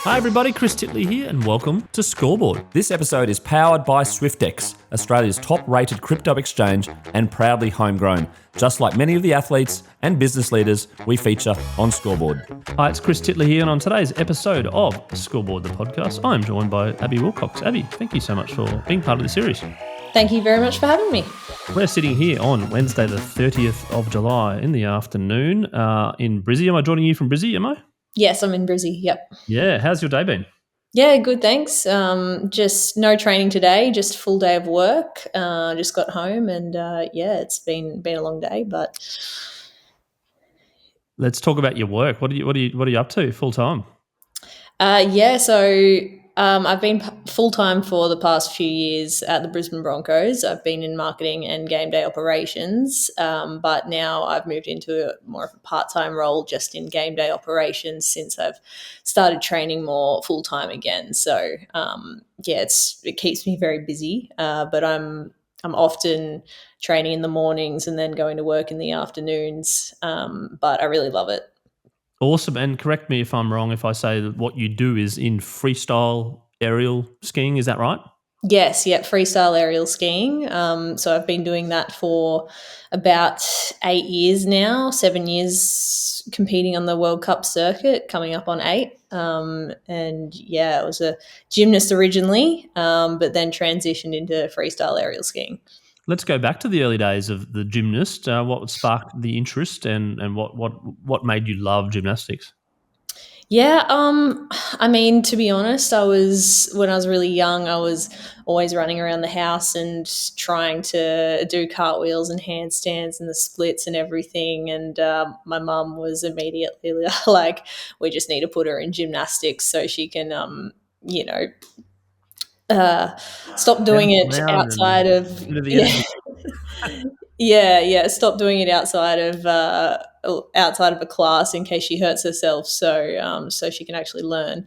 Hi everybody, Chris Titley here and welcome to Scoreboard. This episode is powered by SwiftX, Australia's top-rated crypto exchange and proudly homegrown, just like many of the athletes and business leaders we feature on Scoreboard. Hi, it's Chris Titley here, and on today's episode of Scoreboard, the podcast, I'm joined by Abbey Willcox. Abby, thank you so much for being part of the series. Thank you very much for having me. We're sitting here on Wednesday the 30th of July in the afternoon in Brisbane. Am I joining you from Brisbane, am I? Yes, I'm in Brizzy, yep. Yeah, how's your day been? Yeah, good, thanks. Just no training today, just full day of work. Just got home and it's been a long day, but Let's talk about your work. What are you up to full time? I've been full-time for the past few years at the Brisbane Broncos. I've been in marketing and game day operations, but now I've moved into more of a part-time role just in game day operations since I've started training more full-time again. So, it keeps me very busy, but I'm often training in the mornings and then going to work in the afternoons, but I really love it. Awesome. And correct me if I'm wrong if I say that what you do is in freestyle aerial skiing. Is that right? Yes, freestyle aerial skiing. So I've been doing that for about 8 years now, 7 years competing on the World Cup circuit, coming up on 8. I was a gymnast originally, but then transitioned into freestyle aerial skiing. Let's go back to the early days of the gymnast. What sparked the interest and what made you love gymnastics? Yeah, to be honest, when I was really young, I was always running around the house and trying to do cartwheels and handstands and the splits and everything. And my mum was immediately like, we just need to put her in gymnastics so she can, stop doing it outside of stop doing it outside of a class in case she hurts herself, so she can actually learn.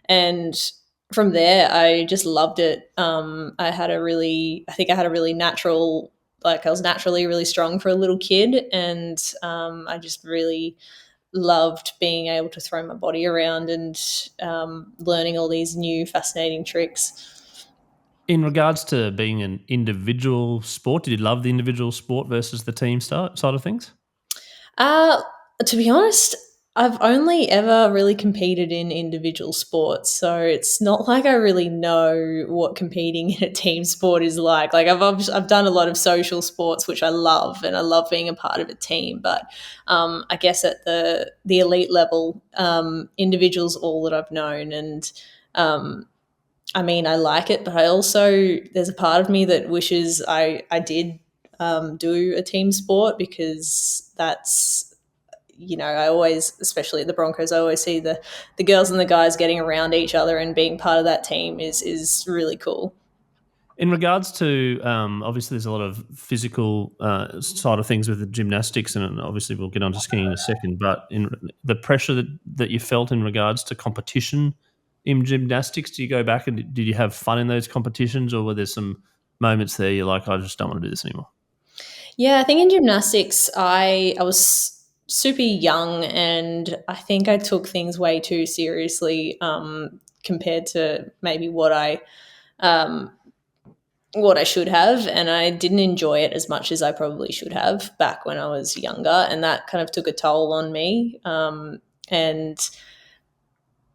And from there, I just loved it. I think I had a really natural, I was naturally really strong for a little kid, and I just really loved being able to throw my body around and learning all these new fascinating tricks. In regards to being an individual sport, did you love the individual sport versus the team side of things? To be honest, I've only ever really competed in individual sports, so it's not like I really know what competing in a team sport is like. Like I've done a lot of social sports, which I love, and I love being a part of a team. But I guess at the elite level, individuals all that I've known, and I like it, but there's a part of me that wishes I did do a team sport, because that's, I always, especially at the Broncos, I always see the girls and the guys getting around each other and being part of that team is really cool. In regards to, obviously there's a lot of physical side of things with the gymnastics, and obviously we'll get on to skiing in a second, but in the pressure that you felt in regards to competition in gymnastics, do you go back and did you have fun in those competitions, or were there some moments there you're like, I just don't want to do this anymore? Yeah, I think in gymnastics, I was super young, and I think I took things way too seriously compared to maybe what I should have, and I didn't enjoy it as much as I probably should have back when I was younger, and that kind of took a toll on me, and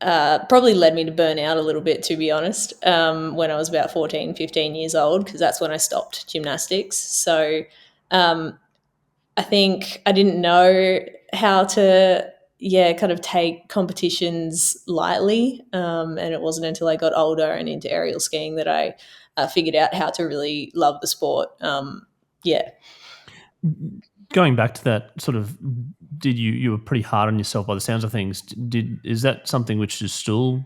probably led me to burn out a little bit, to be honest, when I was about 14, 15 years old, because that's when I stopped gymnastics. So I think I didn't know how to, kind of take competitions lightly. And it wasn't until I got older and into aerial skiing that I figured out how to really love the sport. Going back to that sort of, you were pretty hard on yourself by the sounds of things. Is that something which is still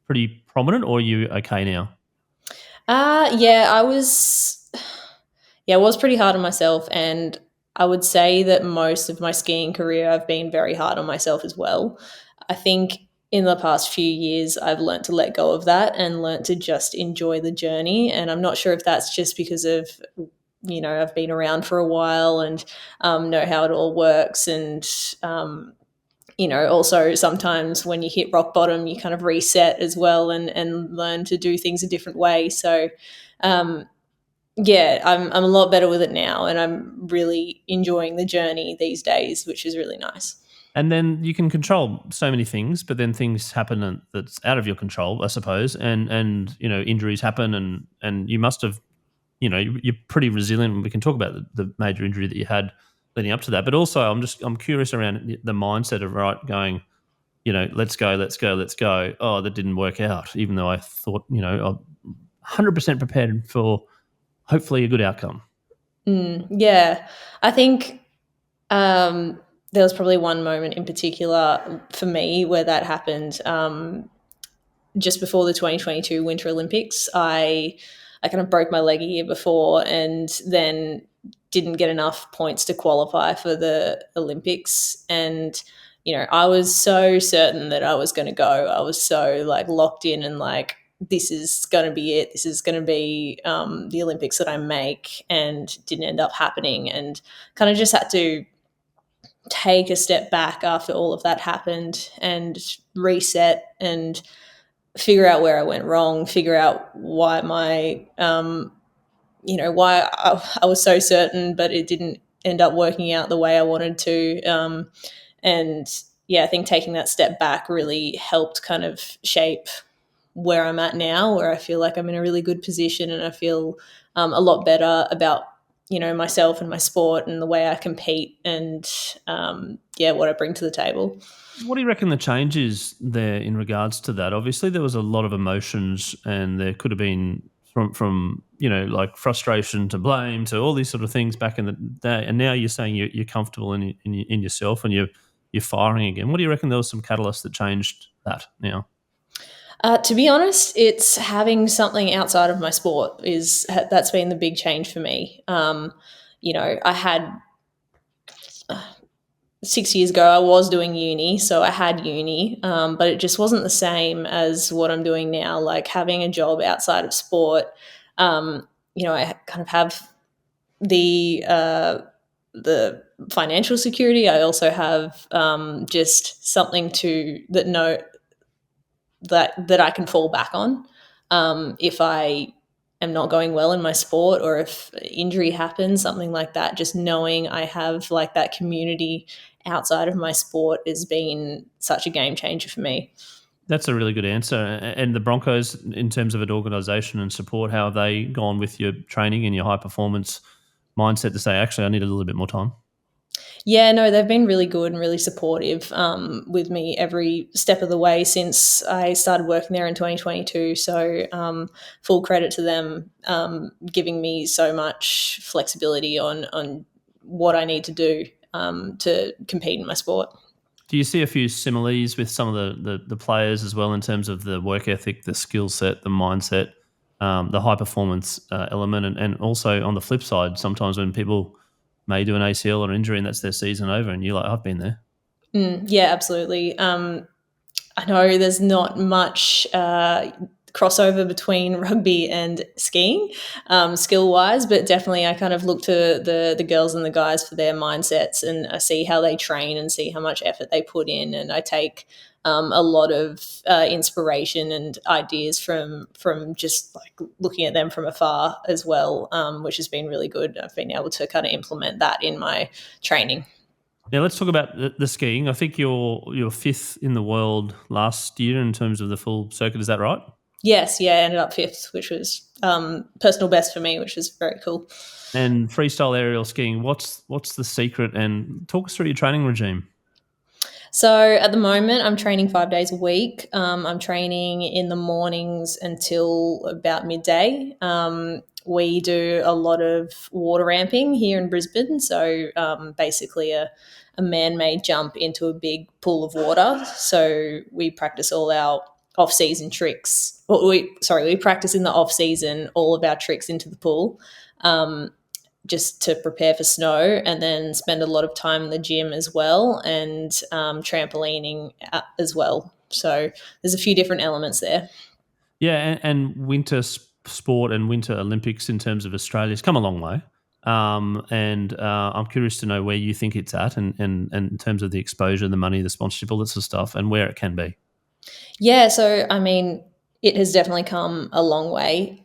pretty prominent, or are you okay now? I was pretty hard on myself, and I would say that most of my skiing career I've been very hard on myself as well. I think in the past few years I've learnt to let go of that and learnt to just enjoy the journey, and I'm not sure if that's just because of, I've been around for a while and know how it all works, and also sometimes when you hit rock bottom, you kind of reset as well and learn to do things a different way. So, I'm a lot better with it now, and I'm really enjoying the journey these days, which is really nice. And then you can control so many things, but then things happen that's out of your control, I suppose, and injuries happen, and you must have, you're pretty resilient. We can talk about the major injury that you had leading up to that, but also I'm curious around the mindset of going, let's go, let's go, let's go. Oh, that didn't work out, even though I thought, I'm 100% prepared for hopefully a good outcome. Yeah, I think there was probably one moment in particular for me where that happened. Just before the 2022 Winter Olympics, I kind of broke my leg a year before, and then didn't get enough points to qualify for the Olympics. And I was so certain that I was going to go. I was so locked in and this is going to be it. This is going to be the Olympics that I make, and didn't end up happening. And kind of just had to take a step back after all of that happened and reset and figure out where I went wrong, figure out why why I was so certain, but it didn't end up working out the way I wanted to. And I think taking that step back really helped kind of shape where I'm at now, where I feel like I'm in a really good position, and I feel a lot better about myself and my sport and the way I compete, and what I bring to the table. What do you reckon the change is there in regards to that? Obviously, there was a lot of emotions, and there could have been from frustration to blame to all these sort of things back in the day. And now you're saying you're comfortable in yourself, and you're firing again. What do you reckon there was some catalyst that changed that now? To be honest, it's having something outside of my sport that's been the big change for me. I had 6 years ago, I was doing uni, so I had uni, but it just wasn't the same as what I'm doing now. Like having a job outside of sport, I kind of have the financial security. I also have just something that I can fall back on if I am not going well in my sport, or if injury happens, something like that. Just knowing I have that community outside of my sport has been such a game changer for me. That's a really good answer. And the Broncos, in terms of an organisation and support, how have they gone with your training and your high performance mindset to say, actually, I need a little bit more time? Yeah, no, they've been really good and really supportive with me every step of the way since I started working there in 2022. So full credit to them, giving me so much flexibility on what I need to do to compete in my sport. Do you see a few similes with some of the players as well in terms of the work ethic, the skill set, the mindset, the high performance element, and also on the flip side, sometimes when people may do an ACL or injury and that's their season over, and you're like, I've been there. Yeah, absolutely. I know there's not much crossover between rugby and skiing skill wise, but definitely I kind of look to the girls and the guys for their mindsets, and I see how they train and see how much effort they put in, and I take a lot of inspiration and ideas from just looking at them from afar as well, which has been really good. I've been able to kind of implement that in my training. Now let's talk about the skiing. I think you're fifth in the world last year in terms of the full circuit. Is that right? Yes, I ended up fifth, which was personal best for me, which was very cool. And freestyle aerial skiing, what's the secret? And talk us through your training regime. So at the moment, I'm training 5 days a week. I'm training in the mornings until about midday. We do a lot of water ramping here in Brisbane. So basically a man-made jump into a big pool of water. So we practice all our off-season tricks. We practice in the off-season all of our tricks into the pool. Just to prepare for snow, and then spend a lot of time in the gym as well, and trampolining as well. So there's a few different elements there. Yeah, and winter sport and winter Olympics in terms of Australia's come a long way. And I'm curious to know where you think it's at, and in terms of the exposure, the money, the sponsorship, all that sort of stuff, and where it can be. Yeah, so I mean, it has definitely come a long way.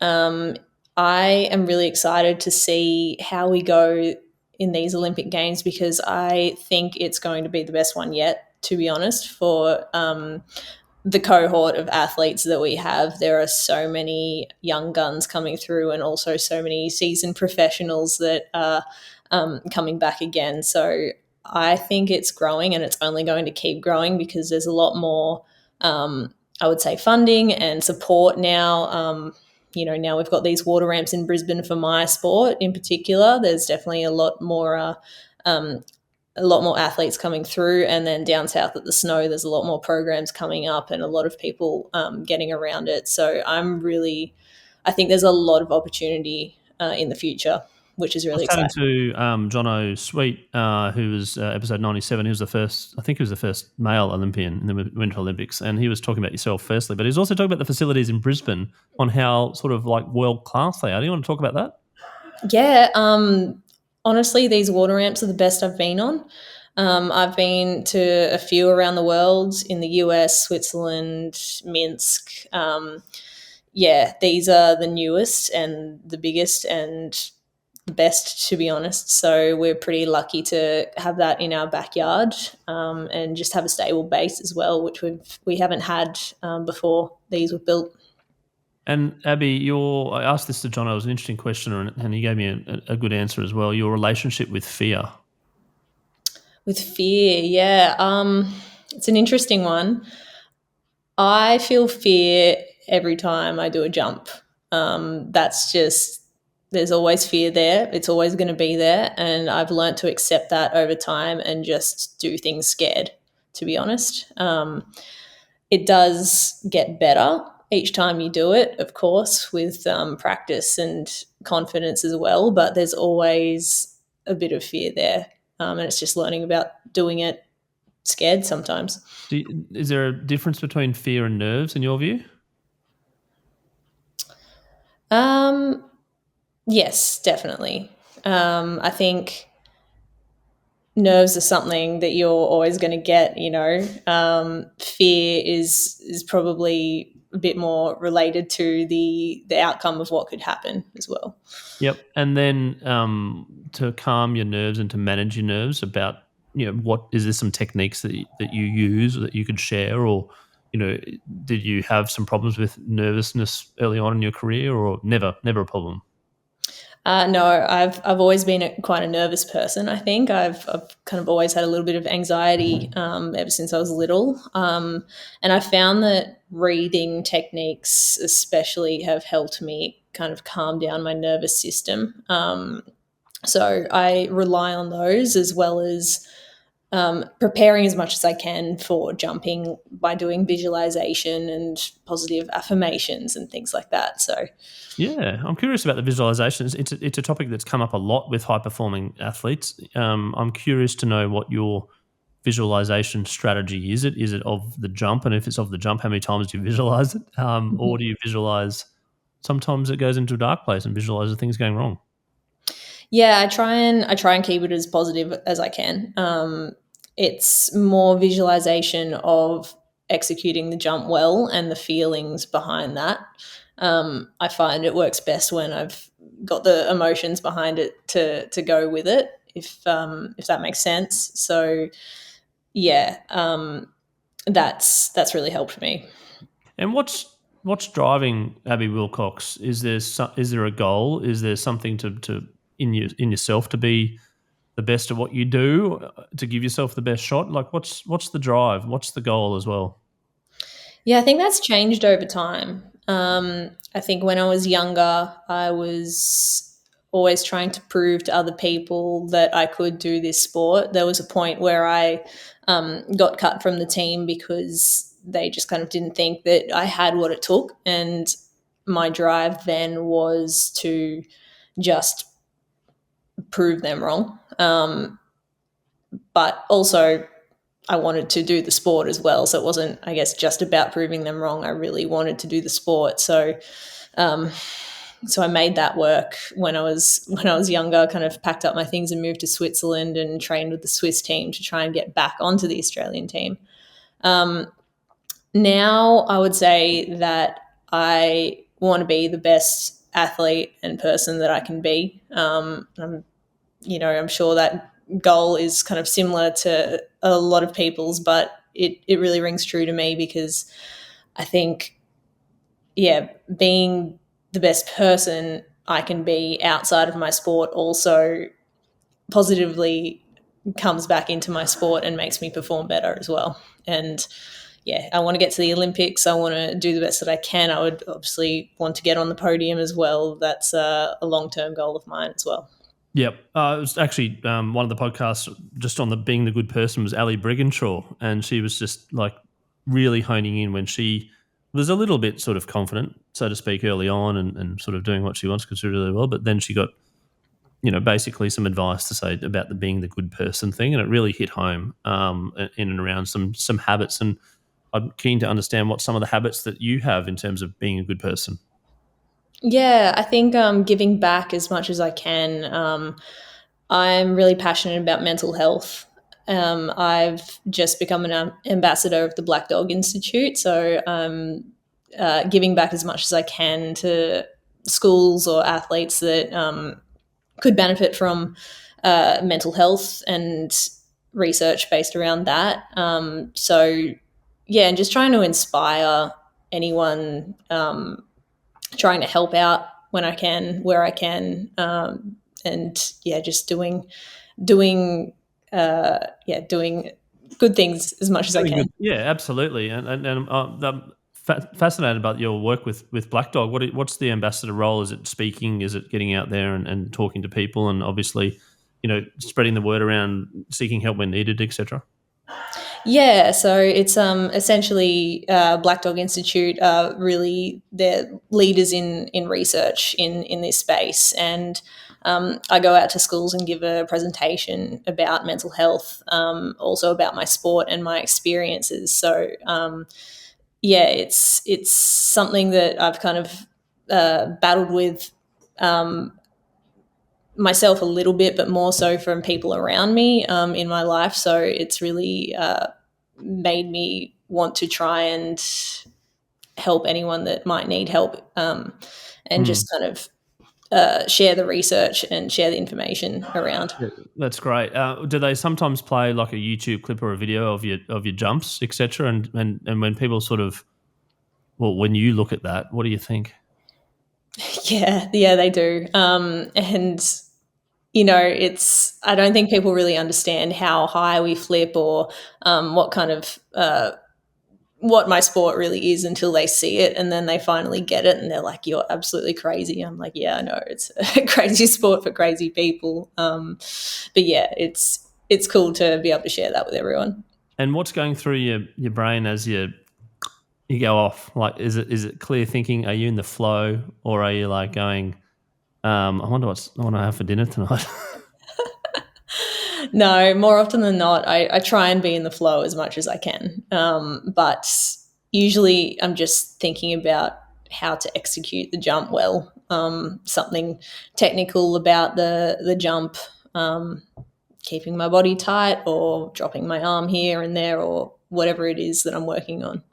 I am really excited to see how we go in these Olympic Games because I think it's going to be the best one yet, to be honest, for the cohort of athletes that we have. There are so many young guns coming through and also so many seasoned professionals that are coming back again. So I think it's growing and it's only going to keep growing because there's a lot more, I would say, funding and support now. Now we've got these water ramps in Brisbane for my sport in particular. There's definitely a lot more athletes coming through, and then down south at the Snow there's a lot more programs coming up and a lot of people getting around it. So I think there's a lot of opportunity in the future, which is I was really chatting exciting. to Jono Sweet, who was episode 97. He was the first, I think he was the first male Olympian in the Winter Olympics, and he was talking about yourself firstly, but he was also talking about the facilities in Brisbane on how sort of like world class they are. Do you want to talk about that? Yeah, honestly, these water ramps are the best I've been on. I've been to a few around the world in the US, Switzerland, Minsk. Yeah, these are the newest and the biggest and the best, to be honest. So we're pretty lucky to have that in our backyard and just have a stable base as well, which we haven't had before these were built. And Abby, I asked this to John. It was an interesting question, and he gave me a good answer as well. Your relationship with fear. With fear, yeah, it's an interesting one. I feel fear every time I do a jump. That's just, there's always fear there. It's always going to be there. And I've learned to accept that over time and just do things scared, to be honest. It does get better each time you do it, of course, with practice and confidence as well. But there's always a bit of fear there. And it's just learning about doing it scared sometimes. Is there a difference between fear and nerves in your view? Yes, definitely. I think nerves are something that you're always going to get. Fear is probably a bit more related to the outcome of what could happen as well. Yep. And then to calm your nerves and to manage your nerves, about what is there some techniques that you use or that you could share, or did you have some problems with nervousness early on in your career, or never a problem? No, I've always been quite a nervous person. I think I've kind of always had a little bit of anxiety ever since I was little, and I found that breathing techniques, especially, have helped me kind of calm down my nervous system. So I rely on those as well as preparing as much as I can for jumping by doing visualization and positive affirmations and things like that. So Yeah, I'm curious about the visualizations. It's a topic that's come up a lot with high performing athletes. I'm curious to know what your visualization strategy is. Is it of the jump? And if it's of the jump, how many times do you visualize it? Or do you visualize? Sometimes it goes into a dark place and visualizes things going wrong. yeah, I try and keep it as positive as I can. It's more visualization of executing the jump well and the feelings behind that. I find it works best when I've got the emotions behind it to go with it, if that makes sense. So yeah, that's really helped me. And what's driving Abbey Willcox? Is there a goal? Is there something to in yourself to be the best at what you do, to give yourself the best shot? Like what's the drive? What's the goal as well? Yeah, I think that's changed over time. I think when I was younger, I was always trying to prove to other people that I could do this sport. There was a point where I got cut from the team because they just kind of didn't think that I had what it took. And my drive then was to just prove them wrong. But also, I wanted to do the sport as well. So it wasn't, I guess, just about proving them wrong. I really wanted to do the sport. So, So I made that work when I was younger. Kind of packed up my things and moved to Switzerland and trained with the Swiss team to try and get back onto the Australian team. Now I would say that I want to be the best athlete and person that I can be. I'm sure that goal is kind of similar to a lot of people's, but it really rings true to me because I think, being the best person I can be outside of my sport also positively comes back into my sport and makes me perform better as well. And I want to get to the Olympics. I want to do the best that I can. I would obviously want to get on the podium as well. That's a long-term goal of mine as well. Yep. It was actually one of the podcasts just on the being the good person was Ali Brigginshaw, and she was just like really honing in when she was a little bit sort of confident, so to speak, early on and sort of doing what she wants because she did really well. But then she got, basically some advice to say about the being the good person thing, and it really hit home in and around some habits. And I'm keen to understand what some of the habits that you have in terms of being a good person. Yeah, I think giving back as much as I can. I'm really passionate about mental health. I've just become an ambassador of the Black Dog Institute, so giving back as much as I can to schools or athletes that could benefit from mental health and research based around that. And just trying to inspire anyone, trying to help out when I can, where I can, just doing good things as much as I can. Yeah, absolutely. And I'm fascinated about your work with Black Dog. What's the ambassador role? Is it speaking? Is it getting out there and talking to people and obviously, spreading the word around, seeking help when needed, etc.? Yeah, so it's essentially Black Dog Institute are really they're leaders in research in this space, and I go out to schools and give a presentation about mental health, also about my sport and my experiences. So it's something that I've kind of battled with myself a little bit, but more so from people around me in my life. So it's really made me want to try and help anyone that might need help, and just kind of share the research and share the information around. Yeah, that's great. Do they sometimes play like a YouTube clip or a video of your jumps, etc.? And when people sort of, well, when you look at that, what do you think? Yeah, they do. And I don't think people really understand how high we flip or what kind of what my sport really is until they see it, and then they finally get it and they're like, "You're absolutely crazy." I'm like, "Yeah, I know, it's a crazy sport for crazy people." But yeah, it's cool to be able to share that with everyone. And what's going through your brain as you go off? Like, is it clear thinking? Are you in the flow, or are you like going, I wonder what I want to have for dinner tonight? No, more often than not, I try and be in the flow as much as I can. But usually I'm just thinking about how to execute the jump well, something technical about the jump, keeping my body tight or dropping my arm here and there or whatever it is that I'm working on.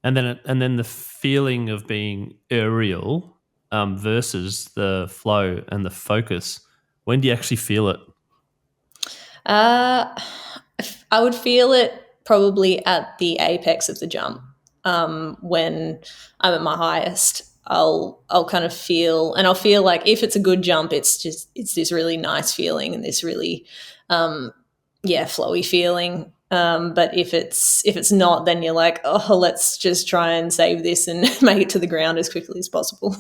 And then the feeling of being aerial versus the flow and the focus. When do you actually feel it? I would feel it probably at the apex of the jump. When I'm at my highest, I'll kind of feel, and I'll feel like if it's a good jump, it's this really nice feeling and this really, flowy feeling. But if it's not, then you're like, oh, let's just try and save this and make it to the ground as quickly as possible.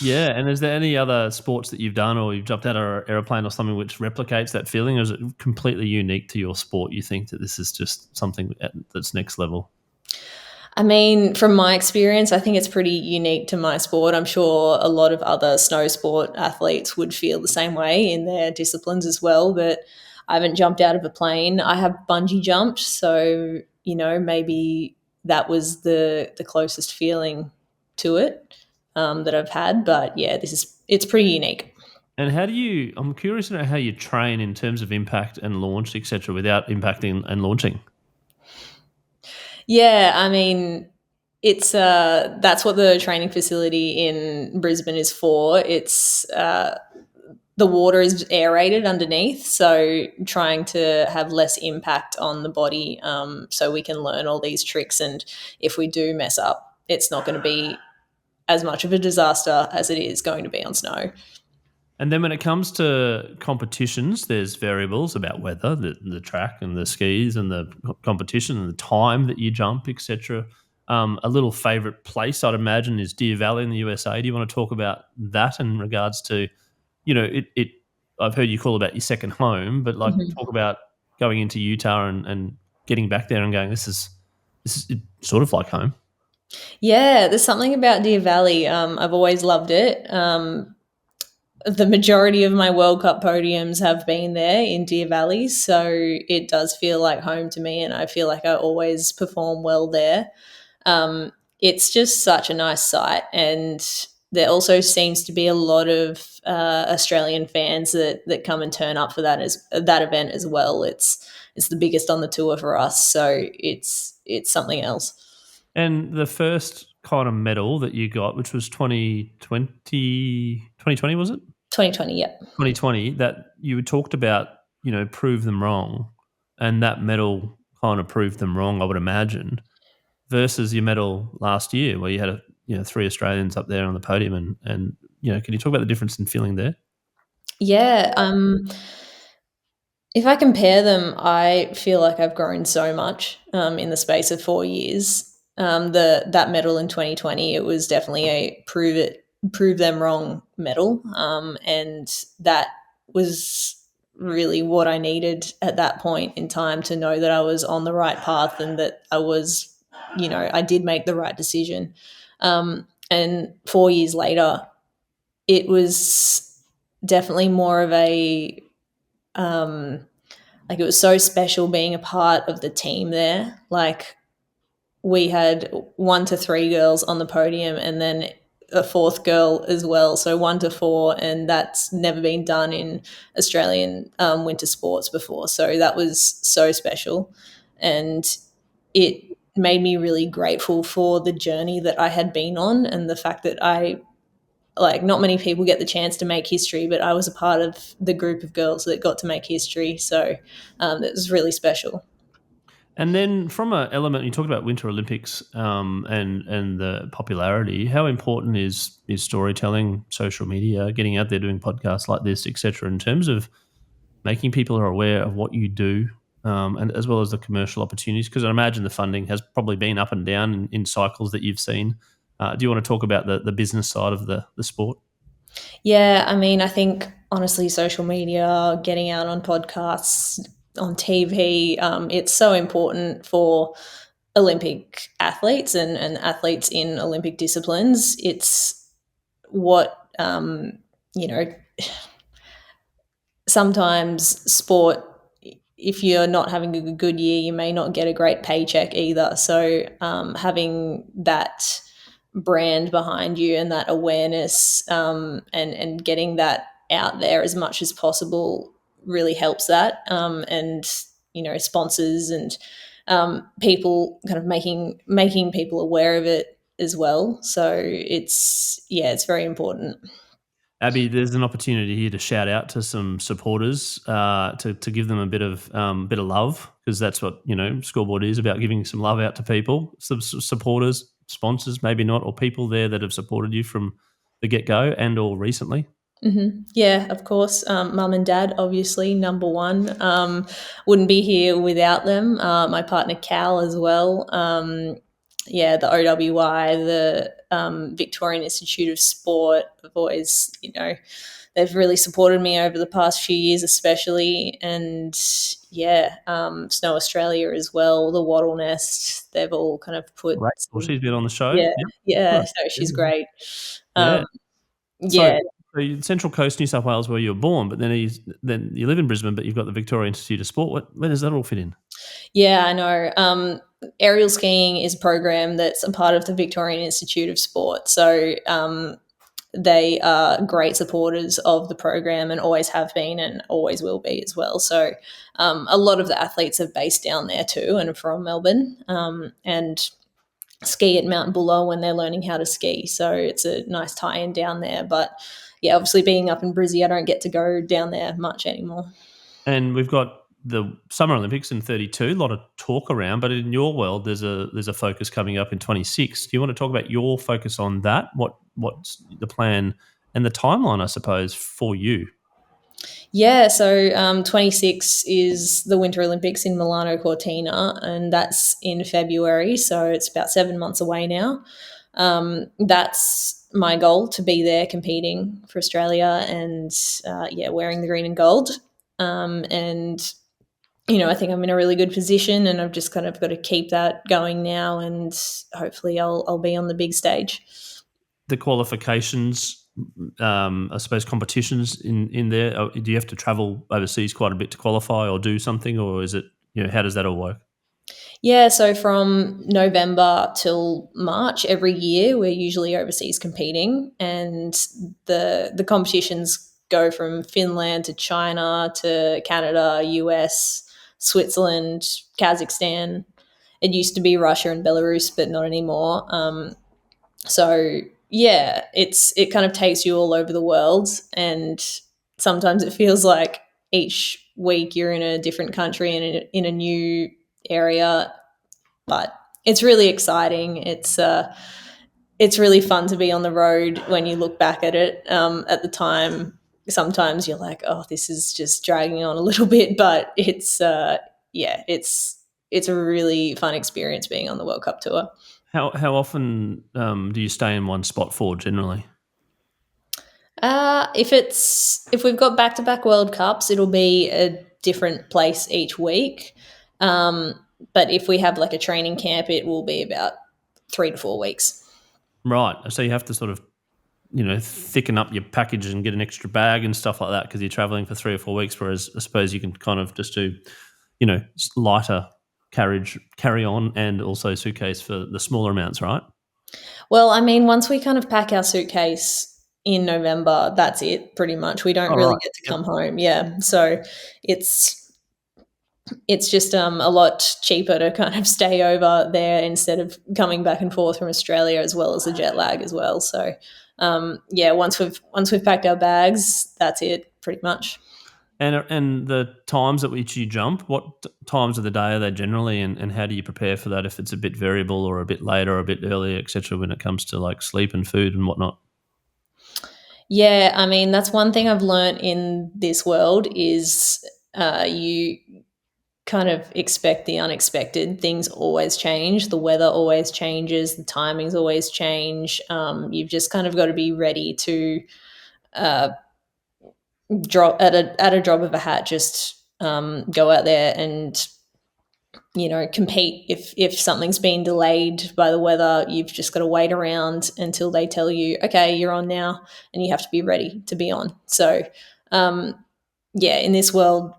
Yeah, and is there any other sports that you've done or you've jumped out of an aeroplane or something which replicates that feeling, or is it completely unique to your sport? You think that this is just something that's next level? I mean, from my experience, I think it's pretty unique to my sport. I'm sure a lot of other snow sport athletes would feel the same way in their disciplines as well, but I haven't jumped out of a plane. I have bungee jumped, so, maybe that was the closest feeling to it. that I've had. But yeah, it's pretty unique. And I'm curious to know how you train in terms of impact and launch, etc., without impacting and launching. Yeah, I mean, it's that's what the training facility in Brisbane is for. It's the water is aerated underneath, so trying to have less impact on the body, so we can learn all these tricks. And if we do mess up, it's not going to be as much of a disaster as it is going to be on snow. And then when it comes to competitions, there's variables about weather, the track and the skis and the competition and the time that you jump, etc. A little favourite place I'd imagine is Deer Valley in the USA. Do you want to talk about that in regards to, it I've heard you call about your second home, but like talk about going into Utah and getting back there and going, this is sort of like home. Yeah, there's something about Deer Valley. I've always loved it. The majority of my World Cup podiums have been there in Deer Valley, so it does feel like home to me, and I feel like I always perform well there. It's just such a nice site, and there also seems to be a lot of Australian fans that come and turn up for that event as well. It's the biggest on the tour for us, so it's something else. And the first kind of medal that you got, which was 2020, was it? 2020, yeah. 2020, that you talked about, prove them wrong, and that medal kind of proved them wrong, I would imagine, versus your medal last year where you had 3 Australians up there on the podium, and can you talk about the difference in feeling there? Yeah, if I compare them, I feel like I've grown so much in the space of 4 years. That medal in 2020, it was definitely a prove them wrong medal, and that was really what I needed at that point in time to know that I was on the right path and that I was, I did make the right decision. And 4 years later, it was definitely more of a like, it was so special being a part of the team there. Like, we had 1 to 3 girls on the podium and then a 4th girl as well. So 1 to 4, and that's never been done in Australian winter sports before. So that was so special. And it made me really grateful for the journey that I had been on, and the fact that not many people get the chance to make history, but I was a part of the group of girls that got to make history. So it was really special. And then from an element, you talked about Winter Olympics and the popularity. How important is storytelling, social media, getting out there, doing podcasts like this, etc., in terms of making people are aware of what you do, and as well as the commercial opportunities? Because I imagine the funding has probably been up and down in cycles that you've seen. Do you want to talk about the business side of the sport? Yeah, I mean, I think honestly, social media, getting out on podcasts, on TV, it's so important for Olympic athletes and athletes in Olympic disciplines. It's what, you know, sometimes sport, if you're not having a good year, you may not get a great paycheck either. So having that brand behind you and that awareness, and getting that out there as much as possible really helps that. And sponsors and people kind of making people aware of it as well. So it's very important. Abby, there's an opportunity here to shout out to some supporters, to give them a bit of love, because that's what Scoreboard is about, giving some love out to people, some supporters, sponsors, maybe not, or people there that have supported you from the get go and or recently. Mm-hmm. Yeah, of course. Mum and dad, obviously, number one. Wouldn't be here without them. My partner Cal as well. The OWI, the Victorian Institute of Sport. I've always, they've really supported me over the past few years, especially. And Snow Australia as well, the Wattle Nest. They've all kind of put. Right. Well, she's been on the show. Yeah, Yep. so she's great. Yeah. Yeah. So Central Coast, New South Wales, where you were born, but then you live in Brisbane, but you've got the Victoria Institute of Sport. Where does that all fit in? Yeah, I know. Aerial skiing is a program that's a part of the Victorian Institute of Sport. So they are great supporters of the program and always have been and always will be as well. So a lot of the athletes are based down there too and are from Melbourne and ski at Mount Buller when they're learning how to ski. So it's a nice tie-in down there. But yeah, obviously being up in Brizzy, I don't get to go down there much anymore. And we've got the Summer Olympics in 32, a lot of talk around, but in your world, there's a focus coming up in 26. Do you want to talk about your focus on that? What's the plan and the timeline, I suppose, for you? Yeah, so 26 is the Winter Olympics in Milano Cortina, and that's in February. So it's about 7 months away now. That's my goal, to be there competing for Australia and, wearing the green and gold. And, I think I'm in a really good position, and I've just kind of got to keep that going now, and hopefully I'll be on the big stage. The qualifications, I suppose, competitions in there. Do you have to travel overseas quite a bit to qualify or do something, or is it, how does that all work? Yeah, so from November till March every year, we're usually overseas competing, and the competitions go from Finland to China to Canada, US, Switzerland, Kazakhstan. It used to be Russia and Belarus, but not anymore. So yeah, it kind of takes you all over the world, and sometimes it feels like each week you're in a different country and in a new area, but it's really exciting. It's really fun to be on the road when you look back at it. At the time, sometimes you're like, oh, this is just dragging on a little bit, but it's a really fun experience being on the World Cup tour. How often do you stay in one spot for generally? If we've got back to back World Cups, it'll be a different place each week. But if we have like a training camp, it will be about 3 to 4 weeks. Right. So you have to sort of, thicken up your package and get an extra bag and stuff like that because you're traveling for 3 or 4 weeks. Whereas I suppose you can kind of just do, lighter carry on and also suitcase for the smaller amounts, right? Well, I mean, once we kind of pack our suitcase in November, that's it pretty much. We don't Oh, really right. get to come home. Yeah. So it's just a lot cheaper to kind of stay over there instead of coming back and forth from Australia, as well as the jet lag as well. So once we've packed our bags, that's it pretty much. And the times at which you jump, what times of the day are they generally, and how do you prepare for that if it's a bit variable or a bit later or a bit earlier, etc., when it comes to like sleep and food and whatnot? Yeah, I mean, that's one thing I've learned in this world is you kind of expect the unexpected. Things always change. The weather always changes. The timings always change. You've just kind of got to be ready to drop at a drop of a hat. Just go out there and compete. If something's been delayed by the weather, you've just got to wait around until they tell you, okay, you're on now, and you have to be ready to be on. So in this world,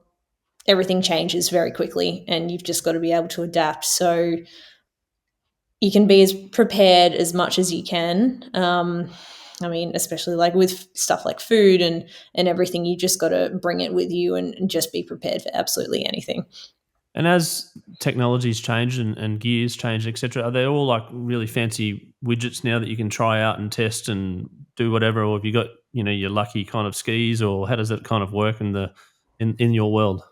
everything changes very quickly, and you've just got to be able to adapt. So you can be as prepared as much as you can. I mean, especially like with stuff like food and everything, you just got to bring it with you and just be prepared for absolutely anything. And as technology's changed and gears changed, etc., are they all like really fancy widgets now that you can try out and test and do whatever, or have you got your lucky kind of skis, or how does that kind of work in your world?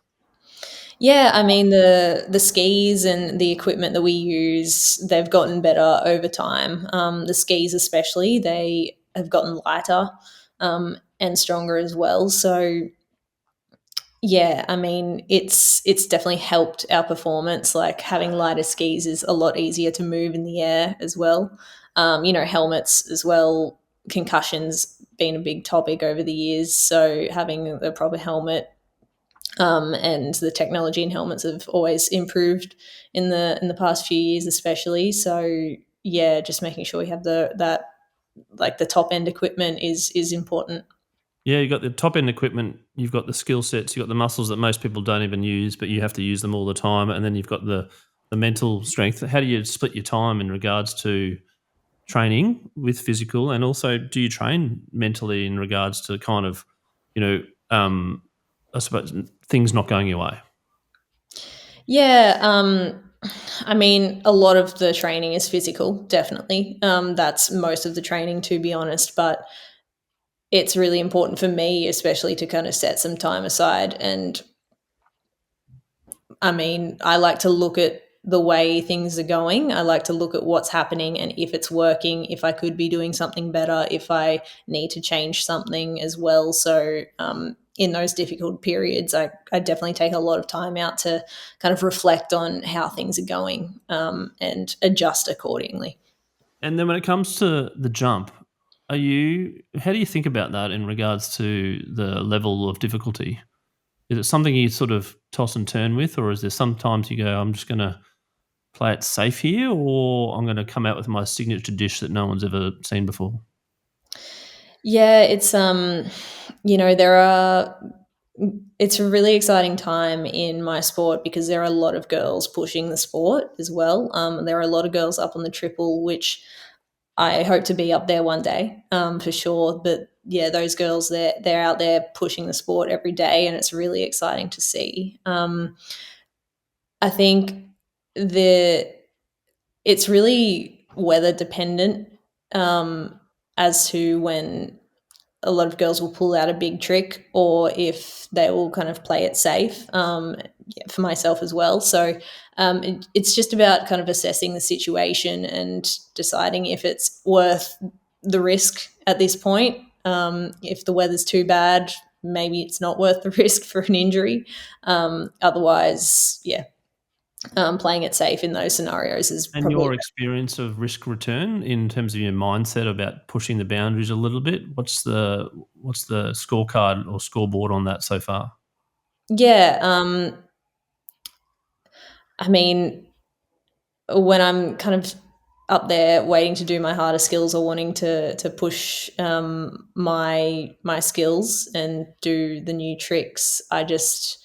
Yeah, I mean the skis and the equipment that we use, they've gotten better over time. The skis, especially, they have gotten lighter and stronger as well. So yeah, I mean it's definitely helped our performance. Like having lighter skis is a lot easier to move in the air as well. Helmets as well. Concussions been a big topic over the years, so having the proper helmet and the technology in helmets have always improved in the past few years, especially. So yeah, just making sure we have the top end equipment is important. Yeah, you've got the top end equipment, you've got the skill sets, you've got the muscles that most people don't even use, but you have to use them all the time, and then you've got the mental strength. How do you split your time in regards to training with physical, and also do you train mentally in regards to kind of, you know, I suppose things not going your way? Yeah, I mean, a lot of the training is physical, definitely. That's most of the training, to be honest. But it's really important for me, especially to kind of set some time aside. And I mean, I like to look at the way things are going. I like to look at what's happening and if it's working, if I could be doing something better, if I need to change something as well. So, in those difficult periods, I definitely take a lot of time out to kind of reflect on how things are going, and adjust accordingly. And then when it comes to the jump, how do you think about that in regards to the level of difficulty? Is it something you sort of toss and turn with, or is there sometimes you go, I'm just going to play it safe here, or I'm going to come out with my signature dish that no one's ever seen before? Yeah, there are it's a really exciting time in my sport because there are a lot of girls pushing the sport as well. There are a lot of girls up on the triple, which I hope to be up there one day, for sure. But yeah, those girls, they're out there pushing the sport every day, and it's really exciting to see. I think the it's really weather dependent, as to when a lot of girls will pull out a big trick or if they will kind of play it safe, yeah, for myself as well. So, it's just about kind of assessing the situation and deciding if it's worth the risk at this point. If the weather's too bad, maybe it's not worth the risk for an injury. Otherwise, yeah, playing it safe in those scenarios is And probably. your experience of risk return in terms of your mindset about pushing the boundaries a little bit, what's the scorecard or scoreboard on that so far? Yeah, I mean, when I'm kind of up there waiting to do my harder skills or wanting to push, my skills and do the new tricks, I just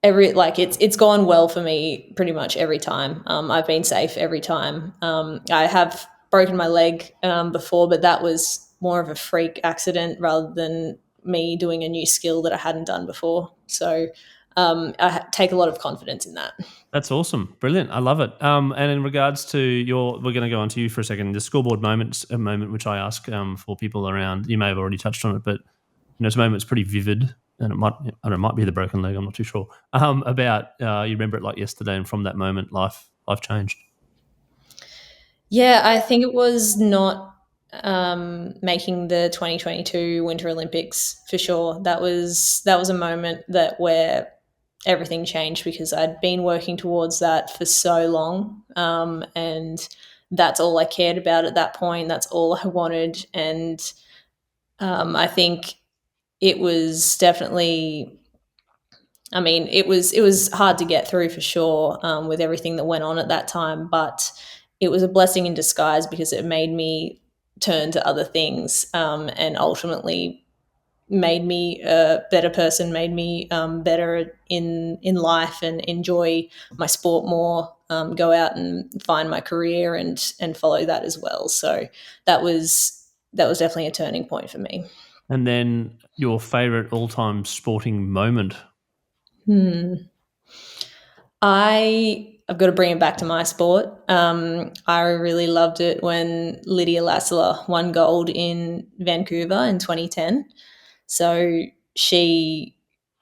every like it's gone well for me pretty much every time. I've been safe every time. I have broken my leg, before, but that was more of a freak accident rather than me doing a new skill that I hadn't done before. So, take a lot of confidence in that. That's awesome. Brilliant. I love it. And in regards to we're going to go on to you for a second. The scoreboard moment's a moment which I ask for people around. You may have already touched on it, but it's a moment that's pretty vivid, and I don't know, it might be the broken leg. I'm not too sure. About you remember it like yesterday, and from that moment, life changed. Yeah, I think it was not, making the 2022 Winter Olympics for sure. That was a moment where everything changed because I'd been working towards that for so long, and that's all I cared about at that point. That's all I wanted, and, I think it was definitely. I mean, it was hard to get through for sure, with everything that went on at that time, but it was a blessing in disguise because it made me turn to other things, and ultimately made me a better person, made me, better in life, and enjoy my sport more. Go out and find my career and follow that as well. So that was definitely a turning point for me. And then your favorite all-time sporting moment. Hmm. I've got to bring it back to my sport. I really loved it when Lydia Lassler won gold in Vancouver in 2010. So she,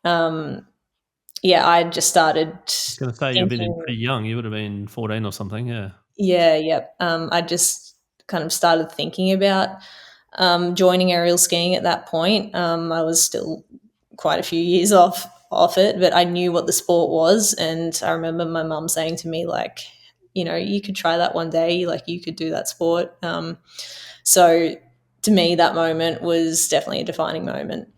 um, yeah, I just started I was going to say you've been in thinking, pretty young. You would have been 14 or something. Yeah. yeah, yep. I just kind of started thinking about, joining aerial skiing at that point. I was still quite a few years off it, but I knew what the sport was, and I remember my mum saying to me like, you could try that one day, like you could do that sport. So to me, that moment was definitely a defining moment.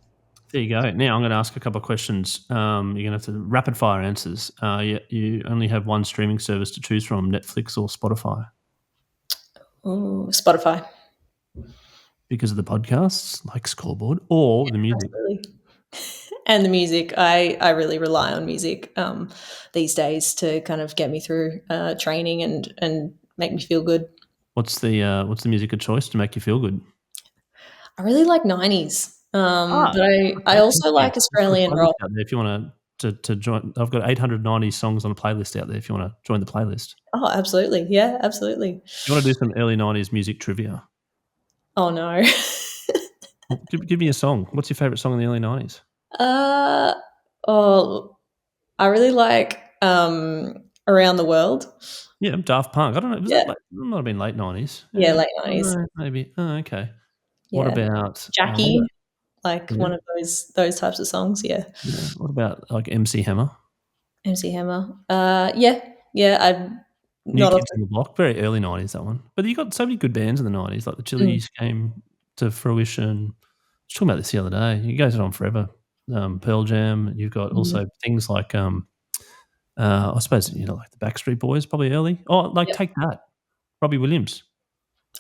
There you go. Now I'm going to ask a couple of questions. You're going to have to rapid fire answers. You only have one streaming service to choose from: Netflix or Spotify. Ooh, Spotify. because of the podcasts like Scoreboard or the music? Absolutely. And the music, I really rely on music these days to kind of get me through training and make me feel good. What's the music of choice to make you feel good? I really like 90s, Ah, but I okay, thank also you. like I've got a Australian playlist rock. out there if you want to join. I've got 890 songs on a playlist out there if you want to join the playlist. Oh, absolutely. Yeah, absolutely. You want to do some early 90s music trivia? Oh, no. Well, give me a song. What's your favourite song in the early 90s? uh, oh, I really like Around the World. Yeah, Daft Punk. I don't know. Was Yeah, that late? It might have been late 90s. yeah, Yeah. late 90s. Maybe. Oh, okay. What Yeah. about Jackie, like yeah, one of those types of songs, yeah. yeah. What about like MC Hammer? MC Hammer. Yeah, yeah, I'm New not Kids often. on the Block, very early 90s, that one. But you got so many good bands in the 90s, like the Mm, Chili's came to fruition. I was talking about this the other day. It goes on forever. Pearl Jam. You've got mhm. also things like, I suppose, like the Backstreet Boys, probably early. Oh, like Yep. Take That. Robbie Williams,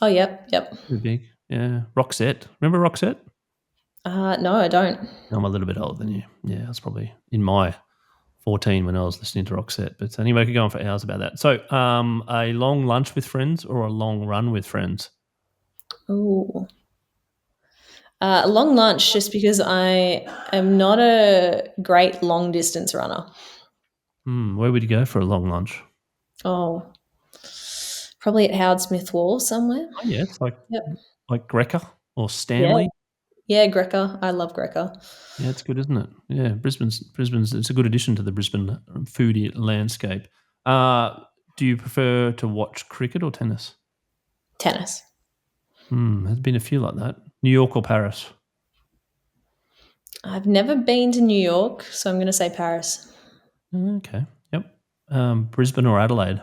Oh, yep. pretty big. Yeah. Roxette. Remember Roxette? No, I don't. I'm a little bit older than you. Yeah, I was probably in my 14 when I was listening to Roxette. But anyway, we could go on for hours about that. So, a long lunch with friends or a long run with friends? Ooh. A long lunch just because I am not a great long distance runner. Where would you go for a long lunch? Oh, probably at Howard Smith Wharf somewhere. Oh, yeah, it's like Yep. Greca or Yeah. Stanley. Yeah, Greca. I love Greca. Yeah, it's good, isn't it? Yeah, Brisbane's it's a good addition to the Brisbane foodie landscape. Uh, do you prefer to watch cricket or tennis? Tennis. There's been a few like that. New York or Paris? I've never been to New York, so I'm going to say Paris. Okay, yep. Brisbane or Adelaide?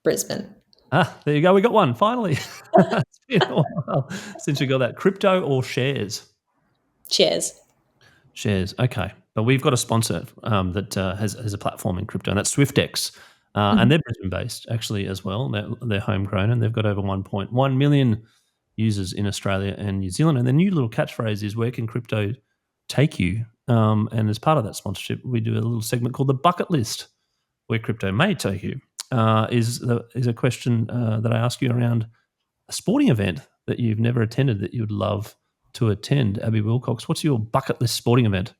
Brisbane. There you go. We got one finally. It's been a while since we got that. Crypto or shares? Cheers. Shares. Okay, but we've got a sponsor that has a platform in crypto, and that's SwiftX, and Mhm. they're Brisbane based actually as well. They're homegrown, and they've got over 1.1 million users in Australia and New Zealand. And their new little catchphrase is, "Where can crypto take you?" And as part of that sponsorship, we do a little segment called the Bucket List, where crypto may take you. Is a question that I ask you around a sporting event that you've never attended that you'd love to attend. Abbey Willcox, what's your bucket list sporting event?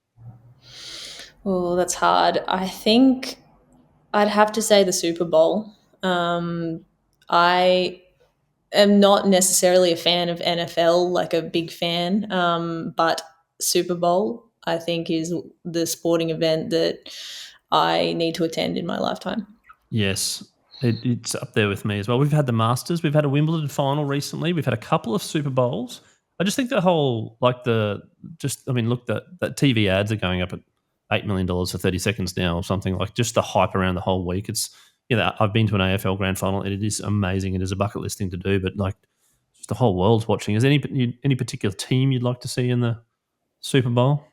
Oh, that's hard. I think I'd have to say the Super Bowl. I am not necessarily a fan of NFL, like a big fan, but Super Bowl, I think, is the sporting event that I need to attend in my lifetime. Yes, it's up there with me as well. We've had the Masters, we've had a Wimbledon final recently, we've had a couple of Super Bowls. I just think the whole, like look, that TV ads are going up at $8 million for 30 seconds now or something, like just the hype around the whole week. It's, I've been to an AFL grand final and it is amazing. It is a bucket list thing to do, but like just the whole world's watching. Is there any particular team you'd like to see in the Super Bowl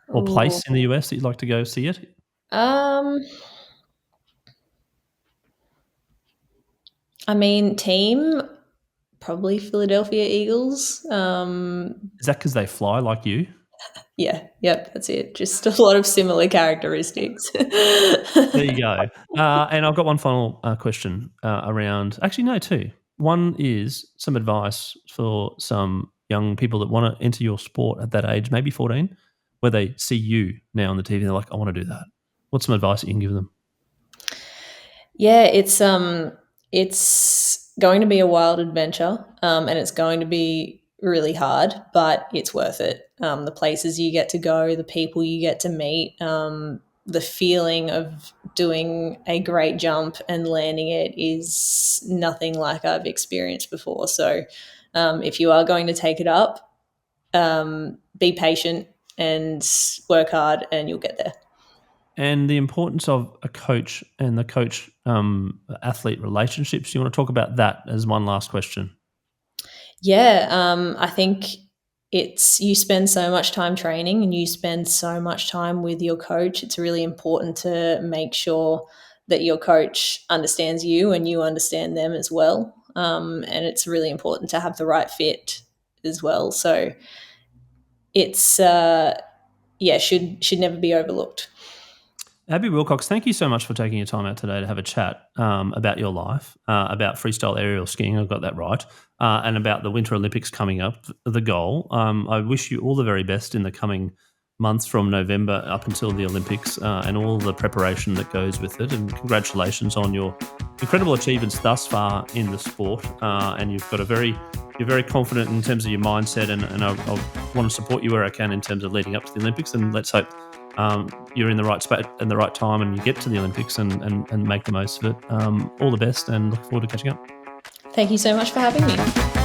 or Ooh. place in the US that you'd like to go see it? Um, I mean, team, probably Philadelphia Eagles. Is that because they fly like you? Yeah, yep, that's it. Just a lot of similar characteristics. There you go. And I've got one final question around. Actually, no, two. One is some advice for some young people that want to enter your sport at that age, maybe 14, where they see you now on the TV and they're like, I want to do that. What's some advice that you can give them? Yeah, it's going to be a wild adventure, and it's going to be really hard, but it's worth it. The places you get to go, the people you get to meet, the feeling of doing a great jump and landing it is nothing like I've experienced before. So, if you are going to take it up, be patient and work hard, and you'll get there. And the importance of a coach and the coach athlete relationships. You want to talk about that as one last question? Yeah, I think it's you spend so much time training and you spend so much time with your coach. It's really important to make sure that your coach understands you and you understand them as well. and it's really important to have the right fit as well. So it's should never be overlooked. Abbey Willcox, thank you so much for taking your time out today to have a chat about your life, about freestyle aerial skiing, I got that right, and about the Winter Olympics coming up, the goal. I wish you all the very best in the coming months from November up until the Olympics and all the preparation that goes with it. And congratulations on your incredible achievements thus far in the sport. And you're very confident in terms of your mindset, and I want to support you where I can in terms of leading up to the Olympics. And let's hope you're in the right spot and the right time and you get to the Olympics and make the most of it. All the best and look forward to catching up. Thank you so much for having me.